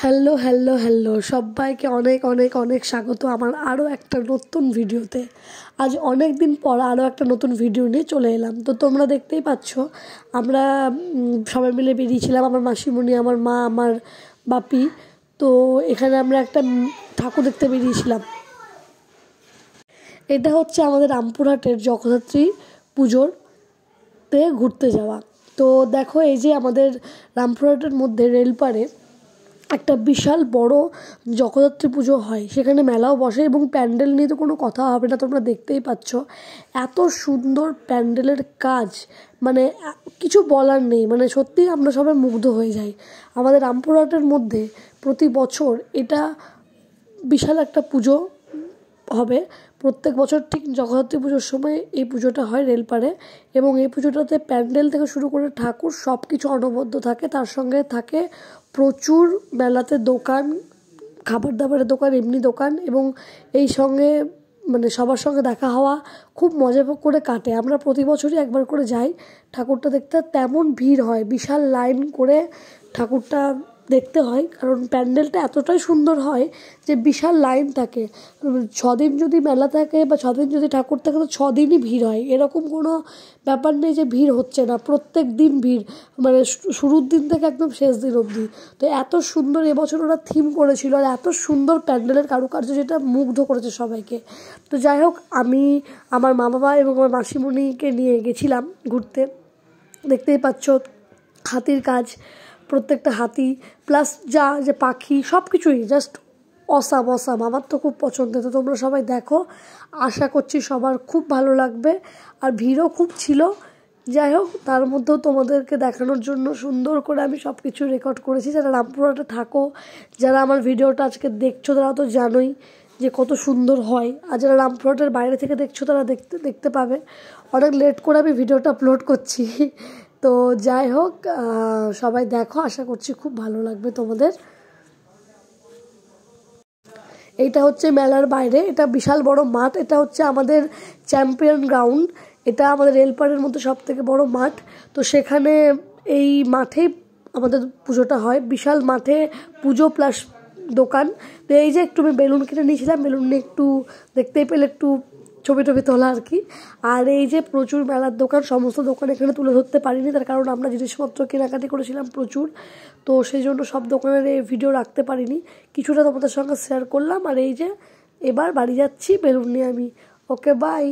Hello hello hello সবাইকে অনেক অনেক অনেক স্বাগত আমার আরও একটা নতুন ভিডিওতে। আজ অনেক দিন পর আরও একটা নতুন ভিডিও নিয়ে চলে এলাম। তো তোমরা দেখতেই পাচ্ছ আমরা সবাই মিলে বেরিয়েছিলাম, আমার মাসিমণি, আমার মা, আমার বাপি। তো এখানে আমরা একটা ঠাকুর দেখতে বেরিয়েছিলাম। এটা হচ্ছে আমাদের রামপুরহাটের জগদ্ধাত্রী পুজোতে ঘুরতে যাওয়া। তো দেখো, এই যে আমাদের রামপুরহাটের মধ্যে রেলপাড়ে একটা বিশাল বড় জগদ্ধাত্রী পুজো হয়, সেখানে মেলাও বসে এবং প্যান্ডেল নিয়ে তো কোনো কথা হবে না, তোমরা দেখতেই পাচ্ছ এত সুন্দর প্যান্ডেলের কাজ, মানে কিছু বলার নেই। মানে সত্যি আমরা সবাই মুগ্ধ হয়ে যাই। আমাদের রামপুরহাটের মধ্যে প্রতি বছর এটা বিশাল একটা পুজো হবে। প্রত্যেক বছর ঠিক জগদ্ধাত্রী পুজোর সময় এই পুজোটা হয় রেলপাড়ে, এবং এই পুজোটাতে প্যান্ডেল থেকে শুরু করে ঠাকুর সব কিছু অনবদ্য থাকে। তার সঙ্গে থাকে প্রচুর মেলাতে দোকান, খাবার দাবারের দোকান, এমনি দোকান, এবং এই সঙ্গে মানে সবার সঙ্গে দেখা হওয়া খুব মজা করে কাটে। আমরা প্রতি বছরই একবার করে যাই ঠাকুরটা দেখতে। তেমন ভিড় হয়, বিশাল লাইন করে ঠাকুরটা দেখতে হয়, কারণ প্যান্ডেলটা এতটাই সুন্দর হয় যে বিশাল লাইন থাকে। 6 দিন যদি মেলা থাকে বা 6 দিন যদি ঠাকুর থাকে, তো 6 দিনই ভিড় হয়। এরকম কোনো ব্যাপার নেই যে ভিড় হচ্ছে না, প্রত্যেক দিন ভিড়, মানে শুরুর দিন থেকে একদম শেষ দিন অবধি। তো এত সুন্দর এবছর ওরা থিম করেছিল, আর এত সুন্দর প্যান্ডেলের কারুকার্য, যেটা মুগ্ধ করেছে সবাইকে। তো যাই হোক, আমি আমার মা বাবা এবং আমার মাসিমণিকে নিয়ে গেছিলাম ঘুরতে। দেখতেই পাচ্ছ হাতির কাজ, প্রত্যেকটা হাতি প্লাস যা যে পাখি সব কিছুই জাস্ট অসাম অসাম। আমার তো খুব পছন্দের। তো তোমরা সবাই দেখো, আশা করছি সবার খুব ভালো লাগবে। আর ভিড়ও খুব ছিল। যাই হোক, তার মধ্যেও তোমাদেরকে দেখানোর জন্য সুন্দর করে আমি সব কিছু রেকর্ড করেছি। যারা রামপুরহাটে থাকো, যারা আমার ভিডিওটা আজকে দেখছো, তারা তো জানোই যে কত সুন্দর হয়। আর যারা রামপুরহাটের বাইরে থেকে দেখছো, তারা দেখতে পাবে। অনেক লেট করে আমি ভিডিওটা আপলোড করছি। তো যাই হোক, সবাই দেখো, আশা করছি খুব ভালো লাগবে তোমাদের। এইটা হচ্ছে মেলার বাইরে, এটা বিশাল বড় মাঠ। এটা হচ্ছে আমাদের চ্যাম্পিয়ন গ্রাউন্ড। এটা আমাদের রেলপাড়ের মধ্যে সব থেকে বড় মাঠ। তো সেখানে এই মাঠেই আমাদের পুজোটা হয়। বিশাল মাঠে পুজো প্লাস দোকান। তো এই যে একটু আমি বেলুন কিনে নিয়েছিলাম, বেলুন নিয়ে একটু দেখতেই পেলে একটু ছবি টবি তোলা আর কি। আর এই যে প্রচুর মেলার দোকান, সমস্ত দোকান এখানে তুলে ধরতে পারিনি, তার কারণ আমরা জিনিসপত্র কেনাকাটি করেছিলাম প্রচুর। তো সেই জন্য সব দোকানের এই ভিডিও রাখতে পারিনি, কিছুটা তোমাদের সঙ্গে শেয়ার করলাম। আর এই যে এবার বাড়ি যাচ্ছি বেলুন নিয়ে আমি। ওকে, বাই।